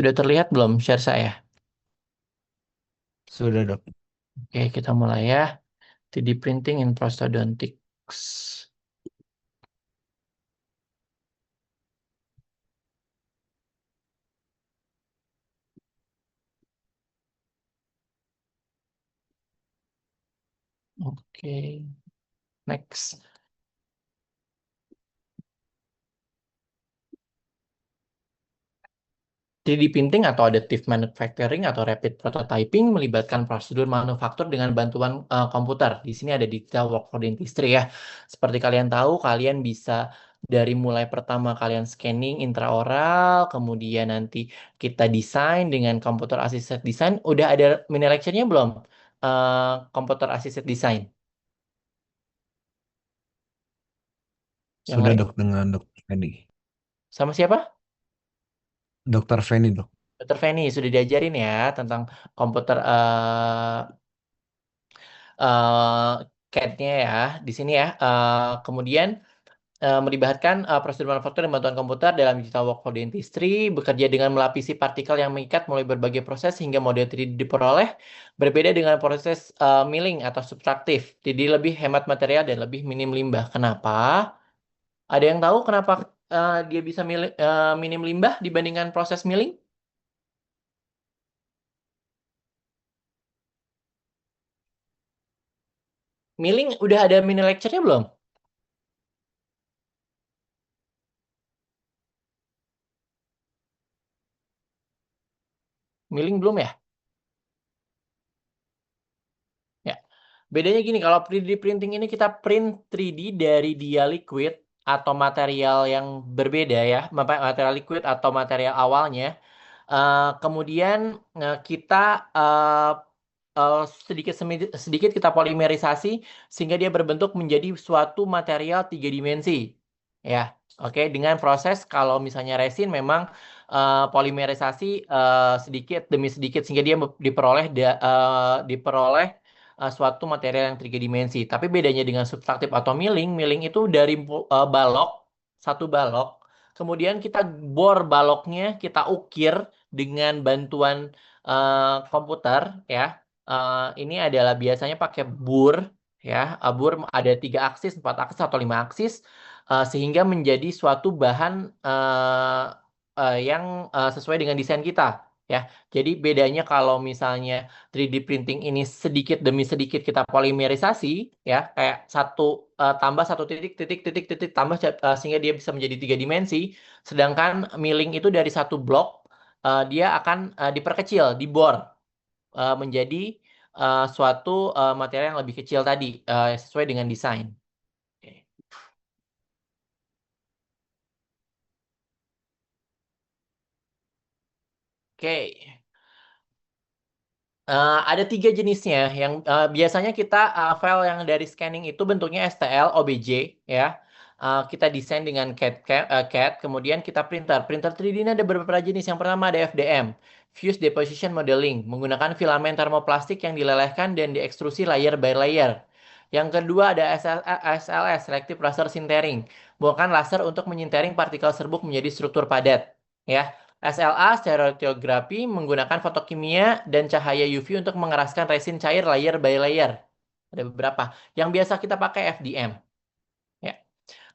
Sudah terlihat belum share saya? Sudah, Dok. Oke, kita mulai ya. 3D printing in prosthodontics. Oke, next. 3D printing atau additive manufacturing atau rapid prototyping melibatkan prosedur manufaktur dengan bantuan komputer. Di sini ada detail work for dentistry ya. Seperti kalian tahu, kalian bisa dari mulai pertama kalian scanning intraoral, kemudian nanti kita desain dengan computer assisted design. Udah ada mini lecture-nya belum? Computer assisted design. Yang Sudah, lain Dok, dengan Dokter Feni. sama siapa? Dokter Feni, Dok. Dokter Feni sudah diajarin ya tentang komputer CAD-nya ya di sini ya. Kemudian melibatkan prosedur manufaktur dan bantuan komputer dalam digital workflow dentistry, bekerja dengan melapisi partikel yang mengikat mulai berbagai proses hingga model 3D diperoleh, berbeda dengan proses milling atau subtraktif. Jadi lebih hemat material dan lebih minim limbah. Kenapa? Ada yang tahu kenapa dia bisa minim limbah dibandingkan proses milling? Milling udah ada mini lecture-nya belum? Milling belum ya? Ya. Bedanya gini, kalau 3D printing ini kita print 3D dari dia liquid atau material yang berbeda ya, material liquid atau material awalnya. Kemudian kita eh, sedikit sedikit kita polimerisasi sehingga dia berbentuk menjadi suatu material 3 dimensi. Ya, oke. Dengan proses kalau misalnya resin memang polimerisasi sedikit demi sedikit sehingga dia diperoleh suatu material yang 3 dimensi. Tapi bedanya dengan subtraktif atau milling, milling itu dari balok, satu balok, kemudian kita bor baloknya, kita ukir dengan bantuan komputer, ya. Ini adalah biasanya pakai bur, ya. Bur ada 3 aksis, 4 aksis atau 5 aksis, sehingga menjadi suatu bahan yang sesuai dengan desain kita. Ya, jadi bedanya kalau misalnya 3D printing ini sedikit demi sedikit kita polimerisasi, ya, kayak tambah satu titik, titik, titik, titik, tambah sehingga dia bisa menjadi 3 dimensi. Sedangkan milling itu dari satu blok, dia akan diperkecil, dibor menjadi suatu material yang lebih kecil tadi, sesuai dengan desain. Oke. Oke. Ada 3 jenisnya yang biasanya kita file yang dari scanning itu bentuknya STL, OBJ ya. Kita desain dengan CAD, kemudian kita printer. Printer 3D ini ada beberapa jenis. Yang pertama ada FDM, Fused Deposition Modeling, menggunakan filamen termoplastik yang dilelehkan dan diekstrusi layer by layer. Yang kedua ada SLS, Selective Laser Sintering, menggunakan laser untuk menyintering partikel serbuk menjadi struktur padat. Ya. SLA, stereolitografi, menggunakan fotokimia dan cahaya UV untuk mengeraskan resin cair layer by layer. Ada beberapa. Yang biasa kita pakai FDM. Ya.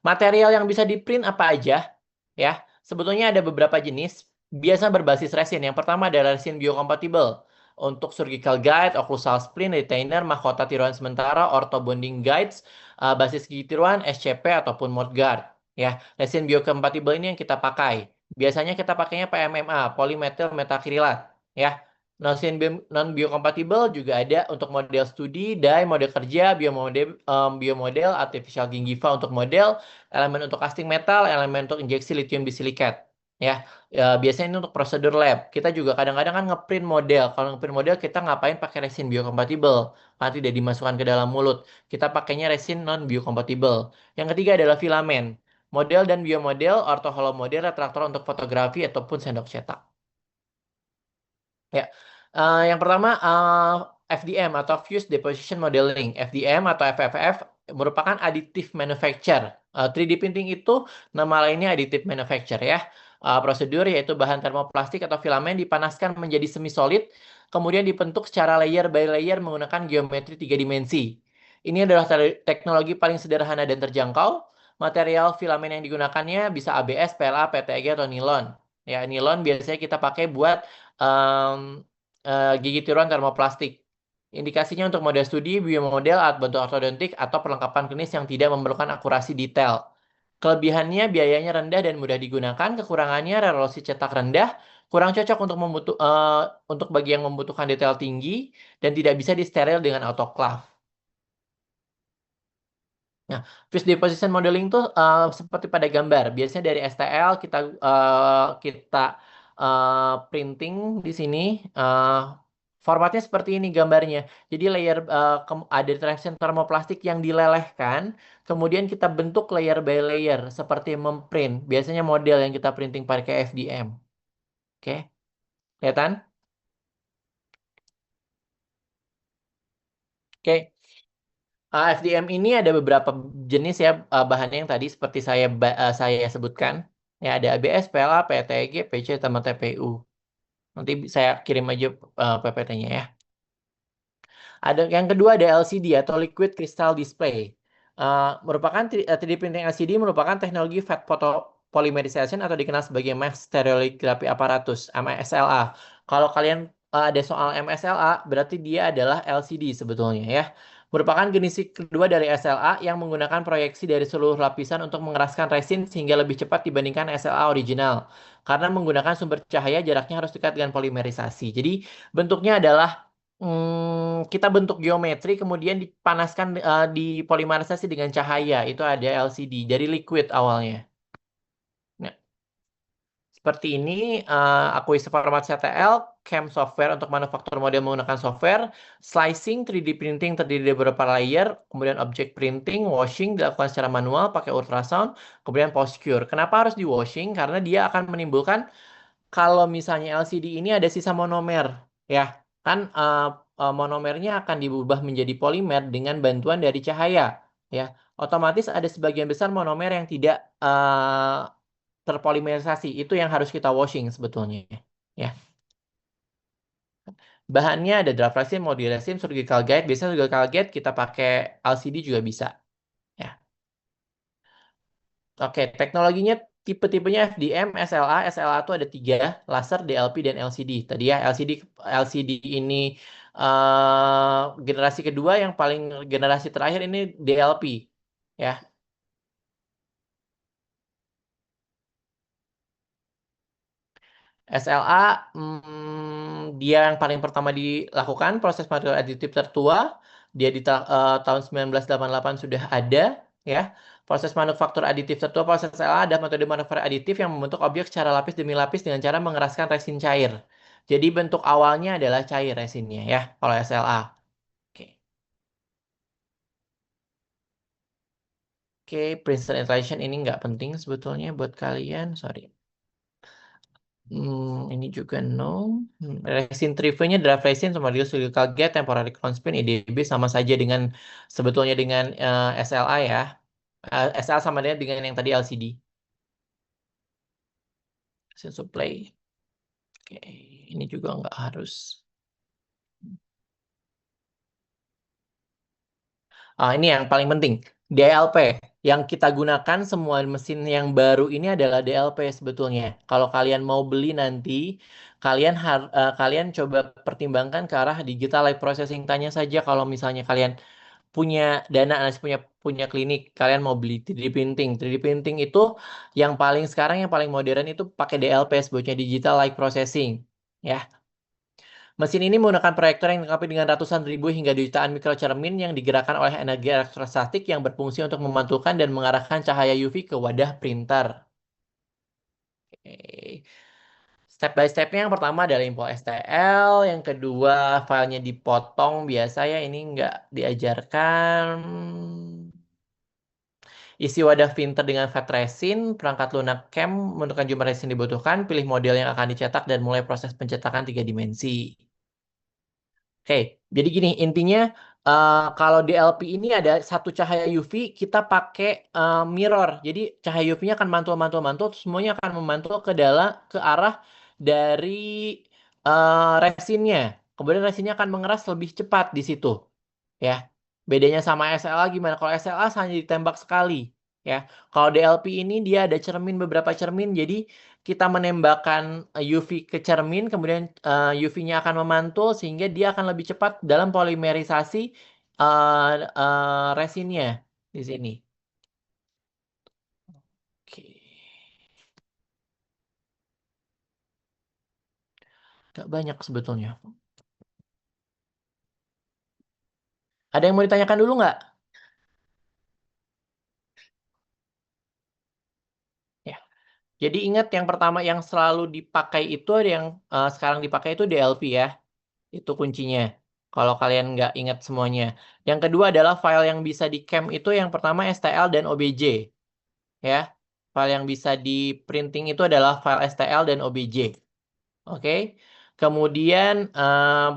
Material yang bisa di-print apa aja? Ya, sebetulnya ada beberapa jenis. Biasa berbasis resin. Yang pertama adalah resin biokompatibel. Untuk surgical guide, occlusal splint, retainer, mahkota tiruan sementara, ortho bonding guides, basis gigi tiruan, SCP ataupun mouthguard. Ya, resin biokompatibel ini yang kita pakai. Biasanya kita pakainya PMMA, polymethyl metakrilat. Ya, non biokompatibel juga ada untuk model studi, dye, model kerja, biomodel, artificial gingiva untuk model, elemen untuk casting metal, elemen untuk injeksi lithium bisilikat. Ya, biasanya ini untuk prosedur lab. Kita juga kadang-kadang kan ngeprint model. Kalau ngeprint model kita ngapain pakai resin biokompatibel? Karena tidak dimasukkan ke dalam mulut. Kita pakainya resin non biokompatibel. Yang ketiga adalah filamen. Model dan biomodel, orthohollow model, retraktor untuk fotografi ataupun sendok cetak. Ya, yang pertama FDM atau Fused Deposition Modeling. FDM atau FFF merupakan additive manufacture. 3D printing itu nama lainnya additive manufacture ya. prosedur, yaitu bahan termoplastik atau filamen dipanaskan menjadi semi solid, kemudian dibentuk secara layer by layer menggunakan geometri 3 dimensi. Ini adalah teknologi paling sederhana dan terjangkau. Material filamen yang digunakannya bisa ABS, PLA, PTG, atau nilon. Ya, nilon biasanya kita pakai buat em, gigi tiruan termoplastik. Indikasinya untuk mode studi, biomodel, alat bantu ortodontik, atau perlengkapan klinis yang tidak memerlukan akurasi detail. Kelebihannya biayanya rendah dan mudah digunakan, kekurangannya resolusi cetak rendah, kurang cocok untuk bagi yang membutuhkan detail tinggi, dan tidak bisa disteril dengan autoclave. Nah, fuse deposition modeling tuh seperti pada gambar. Biasanya dari STL printing di sini. eh, Formatnya seperti ini gambarnya. Jadi ada traction termoplastik yang dilelehkan, kemudian kita bentuk layer by layer seperti memprint. Biasanya model yang kita printing pakai FDM. Oke, kelihatan? Oke. FDM ini ada beberapa jenis ya, bahannya yang tadi seperti saya sebutkan. Ya, ada ABS, PLA, PETG, PC, sama TPU. Nanti saya kirim aja PPT-nya ya. Ada yang kedua, ada LCD atau Liquid Crystal Display. 3D printing LCD merupakan teknologi fat photopolymerization atau dikenal sebagai mass stereolithography apparatus (MSLA). Kalau kalian ada soal MSLA, berarti dia adalah LCD sebetulnya ya. Merupakan generasi kedua dari SLA yang menggunakan proyeksi dari seluruh lapisan untuk mengeraskan resin sehingga lebih cepat dibandingkan SLA original. Karena menggunakan sumber cahaya, jaraknya harus dekat dengan polimerisasi. Jadi bentuknya adalah kita bentuk geometri, kemudian dipolimerisasi dengan cahaya. Itu ada LCD dari liquid awalnya. Nah, seperti ini, akuisisi format CTL, CAM software untuk manufaktur model menggunakan software, slicing, 3D printing terdiri dari beberapa layer, kemudian object printing, washing dilakukan secara manual pakai ultrasound, kemudian post cure. Kenapa harus di washing? Karena dia akan menimbulkan, kalau misalnya LCD ini ada sisa monomer, ya kan, monomernya akan diubah menjadi polimer dengan bantuan dari cahaya, ya. Otomatis ada sebagian besar monomer yang tidak terpolimerisasi. Itu yang harus kita washing sebetulnya, ya. Bahannya ada draft resin, model resin, surgical guide. Biasanya surgical guide kita pakai LCD juga bisa, ya. Oke, teknologinya tipe-tipenya FDM, SLA. SLA itu ada 3, laser, DLP, dan LCD. Tadi ya, LCD ini generasi kedua, yang paling generasi terakhir ini DLP. Ya, SLA, dia yang paling pertama dilakukan, proses material aditif tertua. Dia di tahun 1988 sudah ada, ya. Proses manufaktur aditif tertua, proses SLA ada metode manufaktur aditif yang membentuk objek secara lapis demi lapis dengan cara mengeraskan resin cair. Jadi bentuk awalnya adalah cair resinnya ya, kalau SLA. Oke. Oke, Princeton Installation ini nggak penting sebetulnya buat kalian, sorry. Ini juga no. Resin trivialnya draft resin sama real surgical gate, temporary crown pin, EDB sama saja dengan sebetulnya dengan SLA ya. SLA sama dengan yang tadi LCD. Resin supply. Oke, ini juga nggak harus. Ini yang paling penting. DLP. Yang kita gunakan semua mesin yang baru ini adalah DLP sebetulnya. Kalau kalian mau beli nanti, kalian coba pertimbangkan ke arah digital light processing. Tanya saja kalau misalnya kalian punya dana, punya punya klinik, kalian mau beli 3D printing. 3D printing itu yang paling sekarang, yang paling modern itu pakai DLP sebetulnya, digital light processing. Ya, mesin ini menggunakan proyektor yang dilengkapi dengan ratusan ribu hingga jutaan mikrocermin yang digerakkan oleh energi elektrostatik yang berfungsi untuk memantulkan dan mengarahkan cahaya UV ke wadah printer. Oke. Step by stepnya, yang pertama adalah import STL, yang kedua filenya dipotong biasa ya, ini nggak diajarkan. Isi wadah printer dengan fat resin, perangkat lunak CAM menentukan jumlah resin dibutuhkan, pilih model yang akan dicetak dan mulai proses pencetakan 3 dimensi. Oke, jadi gini intinya, Kalau DLP ini ada satu cahaya UV, kita pakai mirror. Jadi cahaya UV-nya akan mantul, terus semuanya akan memantul ke arah dari resinnya. Kemudian resinnya akan mengeras lebih cepat di situ, ya. Bedanya sama SLA gimana? Kalau SLA hanya ditembak sekali, ya. Kalau DLP ini dia ada beberapa cermin, jadi kita menembakkan UV ke cermin, kemudian UV-nya akan memantul sehingga dia akan lebih cepat dalam polimerisasi resinnya di sini. Oke, gak banyak sebetulnya. Ada yang mau ditanyakan dulu nggak? Ya. Jadi ingat yang pertama yang selalu dipakai itu ada yang sekarang dipakai itu DLP ya. Itu kuncinya. Kalau kalian nggak ingat semuanya. Yang kedua adalah file yang bisa di cam itu yang pertama STL dan OBJ. Ya. File yang bisa di printing itu adalah file STL dan OBJ. Oke. Kemudian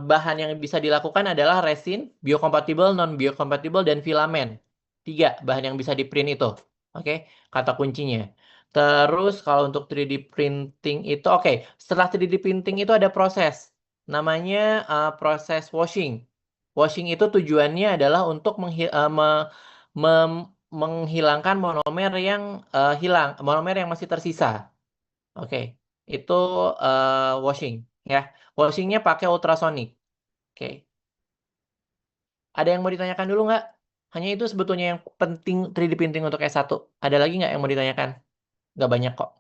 bahan yang bisa dilakukan adalah resin, biokompatibel, non-biokompatibel, dan filamen. Tiga bahan yang bisa di print itu. Oke, kata kuncinya. Terus kalau untuk 3D printing itu, oke, setelah 3D printing itu ada proses. Namanya proses washing. Washing itu tujuannya adalah untuk menghilangkan monomer yang monomer yang masih tersisa. Oke, itu washing ya. Washingnya pakai ultrasonic. Oke, ada yang mau ditanyakan dulu nggak? Hanya itu sebetulnya yang penting 3D printing untuk S1. Ada lagi nggak yang mau ditanyakan? Nggak banyak kok.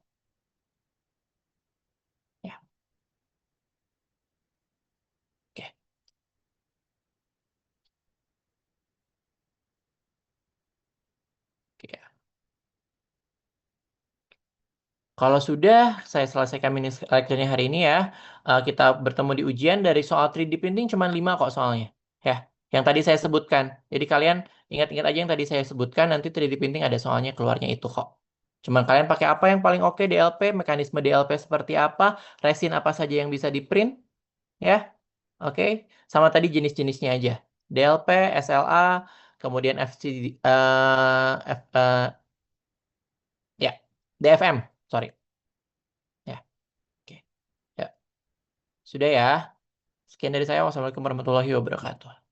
Ya, oke. Oke. Kalau sudah, saya selesaikan mini lecture-nya hari ini ya. Kita bertemu di ujian dari soal 3D printing cuma 5 kok soalnya. Ya, yang tadi saya sebutkan. Jadi kalian ingat-ingat aja yang tadi saya sebutkan, nanti 3D printing ada soalnya keluarnya itu kok. Cuman kalian pakai apa yang paling oke DLP, mekanisme DLP seperti apa, resin apa saja yang bisa di print, ya. Oke, sama tadi jenis-jenisnya aja. DLP, SLA, kemudian ya, DFM, sorry. Ya, oke. Ya, sudah ya. Sekian dari saya. Wassalamualaikum warahmatullahi wabarakatuh.